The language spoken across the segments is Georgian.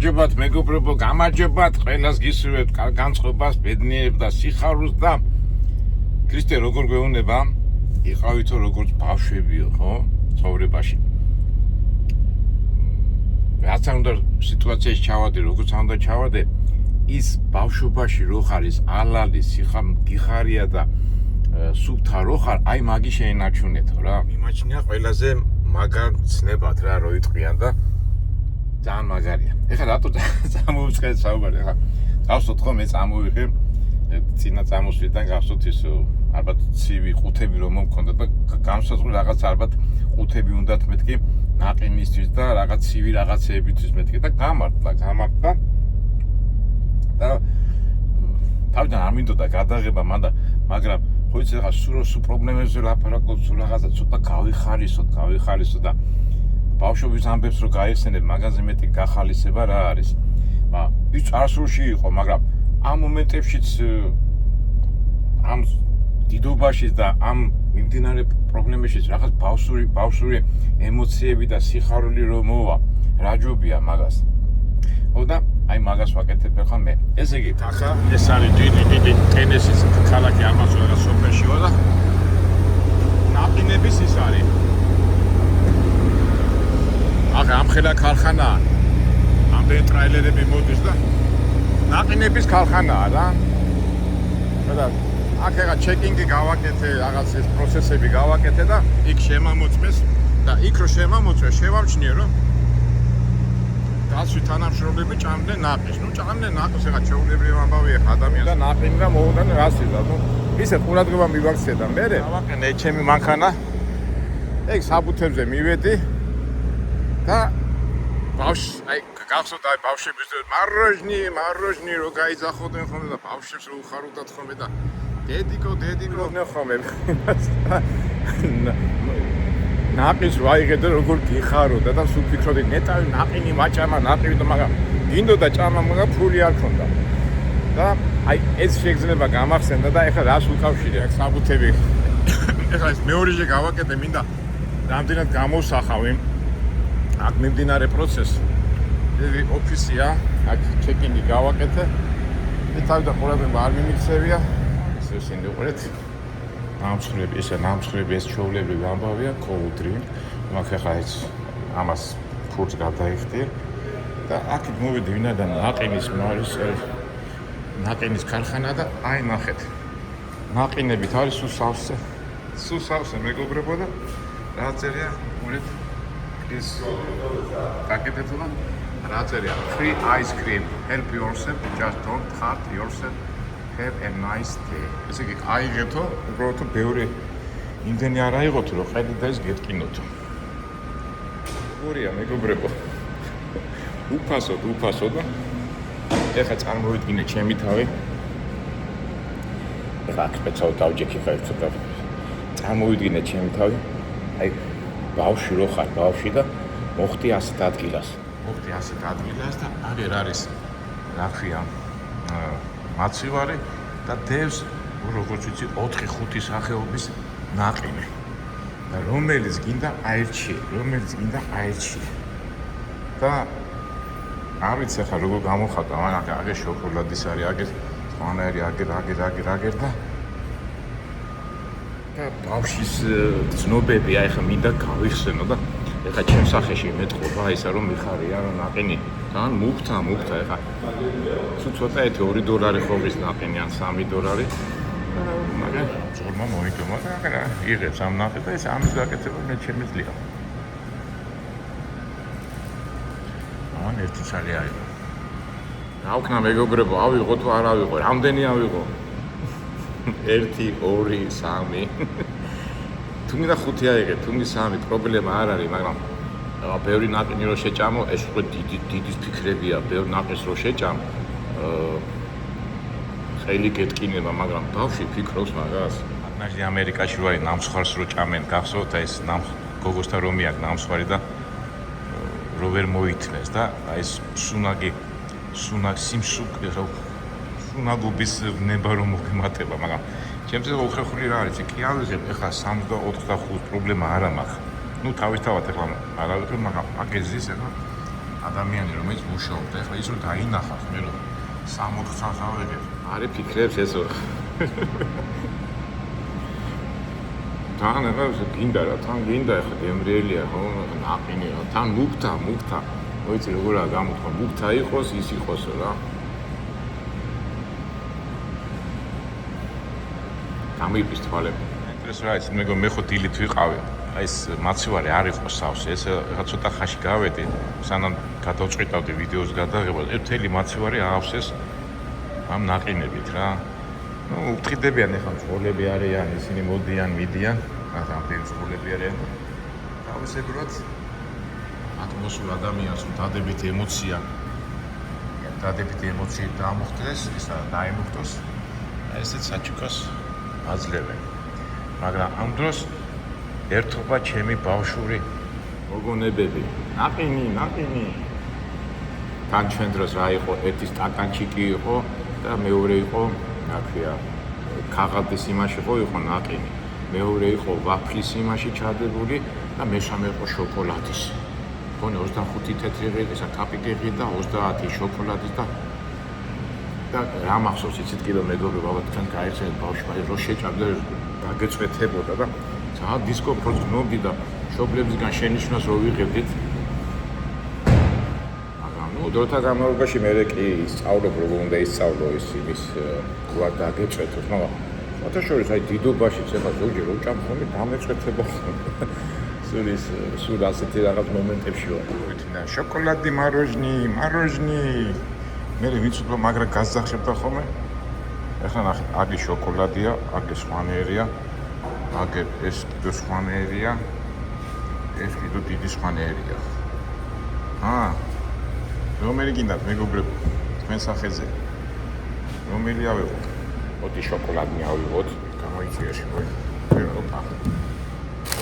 გამარჯობათ მეგობრებო, გამარჯობათ ყველას გისურვებთ განწყობას, ბედნიერებას და სიხარულს და ქრისტე როგორ გვეუბნება, იყავითო როგორც ბავშვებიო, ხო? ცხოვრებაში. რაც უნდა სიტუაციაში ჩავადე, როგორც უნდა ჩავადე, ის ბავშვობაში რო ხარ ის ალალი, გიხარია და სუფთა რო ხარ, აი მაგი შეინარჩუნეთო რა. მიმაჩნია ყველაზე მაგარ ცნებად რა რო იტყვიან და ძალიან მაგარია. ეხლა რატო წამოვიწყე საუბარი, ეხლა გავსოთ ხო მე წამოვიღე წინა წამოსვლიდან გავსოთ ის ალბათ ცივი ყუთები რომ მომქონდა და განსაზღვრე რაღაც ალბათ ყუთები უნდათ მეთქი ნაყინისთვის და რაღაც ცივი რაღაცეებისთვის მეთქი და გამარტა და თავიდან არ მინდოდა გადაღება მაგრამ ხო იცი ეხლა სულ პრობლემებზე ლაპარაკობ, სულ რაღაცა ცოტა გავიხარისო და ბავშვობის ამბებს რო გაიხსენებ, მაგაზე მეტი გახალისება რა არის. ის წარსულში იყო, მაგრამ ამ მომენტებშიც ამ დიდობაშიც და ამ მიმდინარე პრობლემებშიც რაღაც ბავშვური ემოციები და სიხარული რომ მოვა, რაჯობია მაგას. ხო და აი მაგას ვაკეთებ ახლა მე. ესე იგი, ახლა ეს არის დიდი ტენესის ქალაქი ამასონა სოფელშიო და ნაყინების ის არის. ახლა ამხელა ქარხანაა. ამდენი ტრაილერები მოდის და ნაყინების ქარხანაა რა. და აქ ეხა ჩეკინგი გავაკეთე, რაღაც ეს პროცესები გავაკეთე და იქ შემამოწმეს და იქ რო შემამოწმე, შევამჩნიე რომ გასვი თანამშრომლები ჭამდნენ ნაყინს. ჭამდნენ ნაყინს, ეხა ჩვეულებრივი ამბავია ადამიანს და ნაყინი და მოუდან რასიზა. ისე ყურადღება მივაქცე და მე გავაკეთე ჩემი მანქანა. ეგ საბუთებზე მივედი და აი გახსოვთ აი ბავშვების მაროჟნი რო გაიძახოდნენ ხოლმე და ბავშვებს რო უხარუდათ ხოლმე და დედიკო ხოლმე ნაყინს ვაიღე და როგორ გიხაროდა და სულ ფიქრობდი ნეტავი ნაყინი მაჭამა და მაგრამ გინდოდა ჭამა მაგრამ ფული არ ქონდა და აი ეს შეგრძნება გამახსენდა და ეხლა რას უკავშირე აქ საბუთები ეხლა ეს მეორეზე გავაკეთე მინდა რამდენად გამოვსახავი აქ მიმდინარე პროცესი ეს ოფისია, აქ ჩეკინგი გავაკეთე. მე თავიდან ყურადღება არ მიმიქცევია. ისინი უყურეთ. ნამსხვრები ეს ჩვეულებრივი ამბავია, cold drink. მაგ ახლა ეს ამას ფურს გადაიხდე და აქ მოვედი ვინაიდან ნაყინის ქარხანა და აი ნახეთ. ნაყინებით არის სუსავსე მეგობრებო და რა წერია, უყურეთ. ის გაკეთეთ და რა წერია free ice cream help yourself just don't hurt yourself have a nice day. ესე იგი აიღეთო, უბრალოდ ბევრი იმდენი არ აიღოთ, რომ ხედით და ის გეტკინოთო. გურია მეგობრებო. უფასო და ეხლა წარმოვიდგინე ჩემი თავი. ეხლა სპეციალურად დავჯექი ხა ცოტა. წარმოვიდგინე ჩემი თავი. აი ბავშვი რო ხარ, ბავშვი და მოხდი ასეთ ადგილას და აგერ არის რა ქვია მაცივარი და დევს როგორც ვიცი 4-5 სახეობის ნაყინი და რომელიც გინდა აირჩიე და არ ვიცი ახლა როგორ გამოხატა მაგრამ აგერ შოკოლადის არის აგერ სხვანაირი აგერ და ბავშვის ცნობები აი ხა მინდა გავიხსენო და ეხა ჩემს სახეში მეტყობა ისა რომ მიხარია რომ ნაყინი ძალიან მუქთა ეხა ცოტა $2 ხობის ნაყინი ან $3 მაგრამ ძღლმა მოიგომა და ახლა იღებს ამ ნაყინს და ეს ამის გაკეთება მე შემიძლია ან ერთი ცალი აიღო რა ვქნა მეგობრებო ავიღო თუ არ ავიღო რამდენი ავიღო 1 2 3 თუნდა 5 აიღე, თუნდა 3 პრობლემა არ არის, მაგრამ ბევრი ნაყინი რო შეჭამო, ეს უკვე დიდი ფიქრებია, ბევრი ნაყინს რო შეჭამ, ხელი გეტკინება, მაგრამ ბავშვი ფიქრობს მაგას. ნაჟი ამერიკაში რო არის ნამსხვრს რო ჭამენ, გახსოვთ ეს გოგოსთან რომი აქვს ნამსხვარი და რო ვერ მოითმეს და აი ეს სუნაგობის ნება რომ მოგემატება, მაგრამ ჩემზე უხერხული რა არის, კი ავიღებ ეხლა 64 პრობლემა არა მაქვს. თავისთავად ეხლა არ ავიღებ, მაგრამ აგეზის ეხლა ადამიანი რომელიც მუშაობდა, ეხლა ის რომ დაინახავს, მე რომ 60 წელს ავიღებ. არი ფიქრებს ესო. თან ეხლა გინდა რა, თან გინდა ეხლა გემრიელია ხო, ნაყინია, თან მუქთა. მოიცი როგორაა გამოთქვა, მუქთა იყოს, ის იყოს რა. გამიფის თვალები. ინტერესო რა ის, მე ხო დილით ვიყავი. აი ეს მაცივარი არ იყო სავსე, ეს რა ცოტა ხაში გავედი, სანამ გადავწყვიტავდი ვიდეოს გადაღებას, ერთელი მაცივარი აავსეს ამ ნაყინებით რა. ნუ უფრთხიდებიან ეხლა მძღოლები არიან, ისინი მოდიან, მიდიან, ამდენი მძღოლები არიან. თავისებურად ატმოსფერო ადამიანს დადებითი ემოცია დაამოხდეს, ისა დაემუხტოს. ესეც საჩუქას აძლევენ. მაგრამ ამ დროს ერთობა ჩემი ბავშვური მოგონებები. ნაყინი. თან ჩვენ დროს რა იყო, ერთი სტაკანჩიკი იყო და მეორე იყო, რა ქვია, ქაღალდის იმაში იყო ნაყინი. მეორე იყო ვაფლის იმაში ჩადებული და მესამე იყო შოკოლადის. გონი 25 თეთრი ღირი, ესა კაპიკი და 30 შოკოლადის და რა მახსოვს იცით კიდე მეგობრებო, ალბათ თან გაიხსენეთ ბავშვი, რო შეჭამდა დაგეწვეთებოდა და ძალიან დისკომფორტს გნობდი და მშობლებისგან შენიშვნას რო ვიღებდით. მაგრამ ნუ დროთა განმავლობაში მე კი სწავლობ როგორ უნდა ისწავლო იმის რა დაგეწვეთოს, მაგრამ ფოტოშორის აი დიდობაშიც ეხლა ზოგჯერ რო ჭამ ხოლმე დამეწვეთება. სულ ასეთი რაღაც მომენტებში ვარ. ვიტინა შოკოლადი, მაროჟნი. მე ვიცოდო, მაგრამ გასძახებდა ხოლმე. ეხლა ნახეთ, აგი შოკოლადია, აგი სხვანაირია. აგერ ეს კიდე სხვანაირია. ეს კიდე დიდი სხვანაირია. რომელი გინდათ მეგობრებო, თქვენ სახეზე. რომელი ავიღოთ? მოდი შოკოლადი ავიღოთ. გამოიწვიეს ხო? ოპა.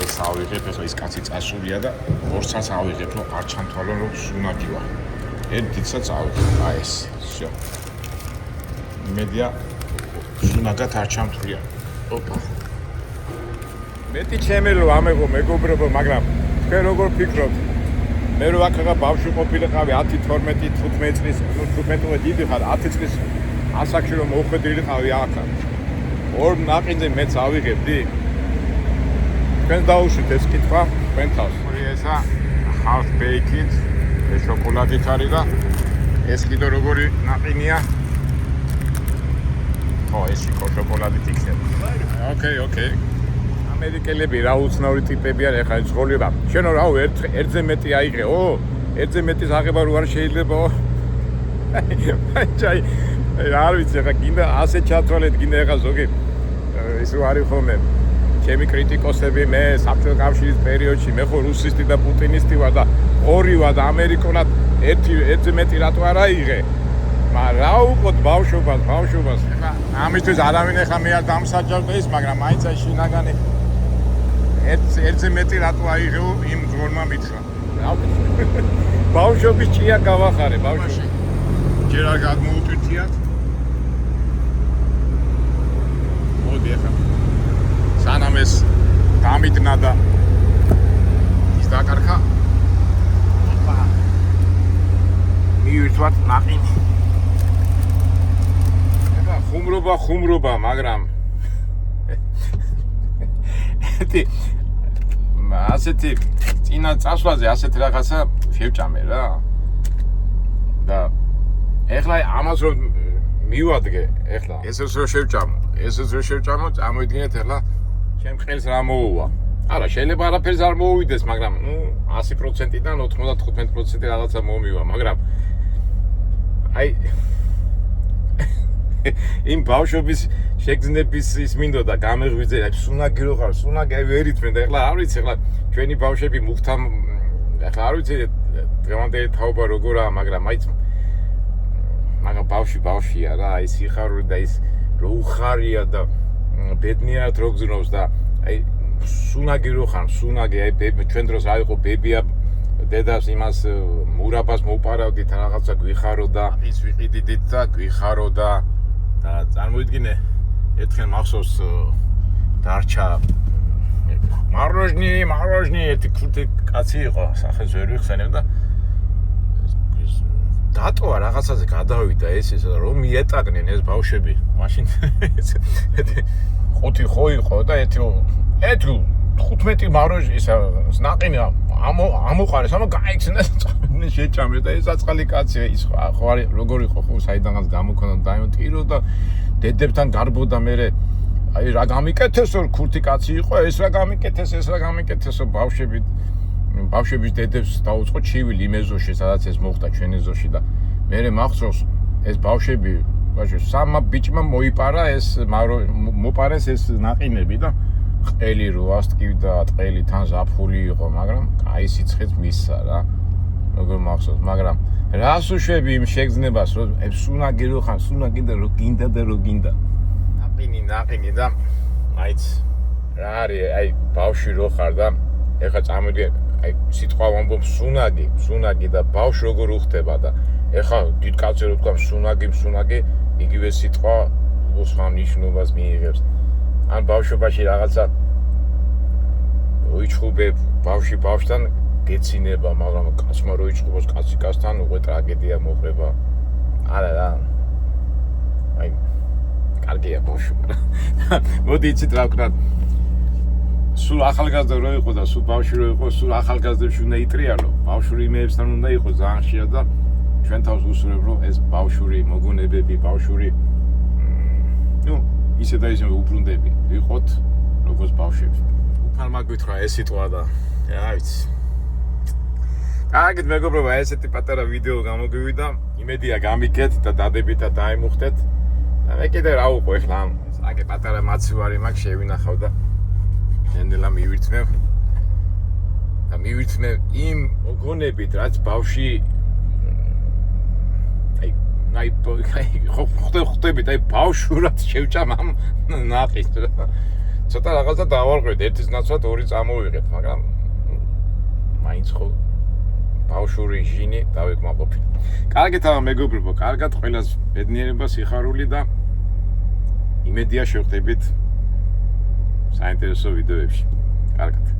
ეს ავიღებ, ეხლა ის კაცი წასულია და ორსაც ავიღებ, რომ არ ჩამთვალო, რომ სუნაგი ვარ. ერთიცაც ავიღებ, აი ეს. всё. იმედია სუნაგად არ ჩამთვლია. ოპა. მეტი ჩემელო ამეღო მეგობრებო, მაგრამ თქვენ როგორ ფიქრობთ? მე რო აქა ბავშვი ყოფილიყავი 10, 12, 15 წლის, 15 დიდი ხარ, 10 წლის ასაკში რომ მოხვედრილიყავი აქა. ორ ნაყინზე მეც ავიღებდი. თქვენ დაუშვით ეს კითხვა, თქვენ თავს. ესა half baked, ეს შოკოლადით არის და ეს კიდე როგორი ნაყინია? ხო, ეს შოკოლადით იქნება. ოკეი. ამერიკელები რა უცნაური ტიპები არის, ეხლა ზღოლება. შენო რაო ერთზე მეტი აიღეო? ერთზე მეტის აღება რო არ შეიძლება. აი, არ ვიცი, ეხლა გინდა ასე ჩათვალეთ, გინდა ეხლა ზოგი ის რო არის ხოლმე. ჩემი კრიტიკოსები, მე საბჭოთა კავშირის პერიოდში, მე ხო რუსისტი და პუტინისტი ვარ და ორი ვარ და ამერიკულად ერთზე მეტი რატო არ აიღე? მაგრამ რა უყოთ ბავშვობას. ეხლა ამისთვის არავინ ეხლა მე არ დამსაჯავდა ის, მაგრამ მაინც აი შინაგანი ერთზე მეტი რატო აიღეო იმ ზღორმა მითხრა. რა ვიცი. ბავშვობის ჭია გავახარე, ბავშვი. ჯერ არ გადმოუტვირთიათ. მოდი ეხლა. სანამ ეს დამიდნა და ის დაკარგა. ოპა. მივირთვათ ნაყინი. ეხლა ხუმრობა, მაგრამ ასეთი წინა წასვლაზე ასეთი რაღაცა შევჭამე რა. და ეხლა ამას რომ მივადგე, ეხლა ესეც რო შევჭამო, წამოიდგინეთ ეხლა ჩემ ხელს რა მოუვა. არა, შეიძლება არაფერს არ მოუვიდეს, მაგრამ 100%-დან 95% რაღაცა მომივა, მაგრამ აი იმ ბავშვობის შეგრძნების ის მინდოდა გამეღვიძე, აი სუნაგი რო ხარ, სუნაგი აი ვერ ითმენ და ეხლა არ ვიცი, ეხლა ჩვენი ბავშვები მუქთან, ეხლა არ ვიცი დღევანდელი თაობა როგორაა, მაგრამ ბავშვია რა, აი სიხარული და ის რო უხარია და ბედნიერად რო გზნობს და აი სუნაგი რო ხარ, აი ჩვენ დროს რა იყო ბებია დედას იმას მურაბას მოუპარავდით რაღაცა გვიხარო და ის ვიყიდით და გვიხარო და წარმოიდგინე ერთხელ მახსოვს დარჩა მაროჟნი ერთი ქურთი კაცი იყო, სახეს ვერ ვიხსენებ და დატოვა რაღაცაზე გადავიდა ეს რომ მიეტაკნენ ეს ბავშვები მაშინ 5 ხო იყო და 15 მაროჟი ისა ნაყინი ამოყარეს ამა გაიქცნა შეჭამეს და ეს აწყალი კაცია ის ხო არის როგორ იყო ხო საიდანაც გამოქონდა დაიმტირო და დედებთან გარბოდა მე აი რა გამიკეთესო ქურთი კაცი იყო ეს რა გამიკეთესო ბავშვების დედებს დაუწყო ჩივილი მეზოში სადაც ეს მოხდა ჩვენ ეზოში და მე მახსოვს ეს ბავშვები სამა ბიჭმა მოიპარა ეს მოპარეს ეს ნაყინები და ყელი როას ტკივდა ტყელი თან ზაფხული იყო მაგრამ აი სიცხეც მისცა რა როგორ მახსოვს მაგრამ რას უშვები იმ შეგრძნებას რომ სუნაგი რო ხარ სუნაგი და რო გინდა ნაყინი და აიც რა არის აი ბავშვი რო ხარ და ეხა წამოდი აი სიტყვა ვამბობ სუნაგი და ბავშვი როგორ უხდება და ეხა დიდ კაცი რო თქვა სუნაგი იგივე სიტყვა სხვა ნიშნობას მიიღებს ან ბავშვობაში რაღაცა როიჩხუბებ ბავშვთან გეცინება მაგრამ კაცმა როიჩხუბოს კაცი კაცთან უკვე ტრაგედია მოხდება არა რა აი კარგია ბავშვი მოდი იცით რა ვქნათ სულ ახალგაზრდა რო იყო და სულ ბავშვი რო იყო სულ ახალგაზრდებში უნდა იტრიალო ბავშვური იმეებსთან უნდა იყოს ძალიან ხშირად და ჩვენ თავს უსურვებ რომ ეს ბავშვური მოგონებები ბავშვური ისე და ისე უბრუნდები ვიყოთ როგორც ბავშვები უფალ მაგვითხრა ეს სიტყვა და რა ვიცი კარგით მეგობრებო ესეთი პატარა ვიდეო გამოგვივიდა იმედია გამიგეთ და დადებით და დაიმუხტეთ და მე კიდე რა უყო ეხლა აგე პატარა მაცივარი მაქვს შევინახავ და ნენელა მივირთმევ იმ მოგონებით რაც ბავში აი ხვდებით აი ბავშვურად შევჭამ ამ ნაყის ცოტა რაღაცა დავარღვევთ ერთის ნაცვლად ორი წამოვიღეთ მაგრამ მაინც ხო ბავშვური ჟინი დავეკმაყოფილ კარგით ახლა მეგობრებო კარგად ყველას ბედნიერება სიხარული და იმედია შევხვდებით საინტერესო ვიდეოებში კარგად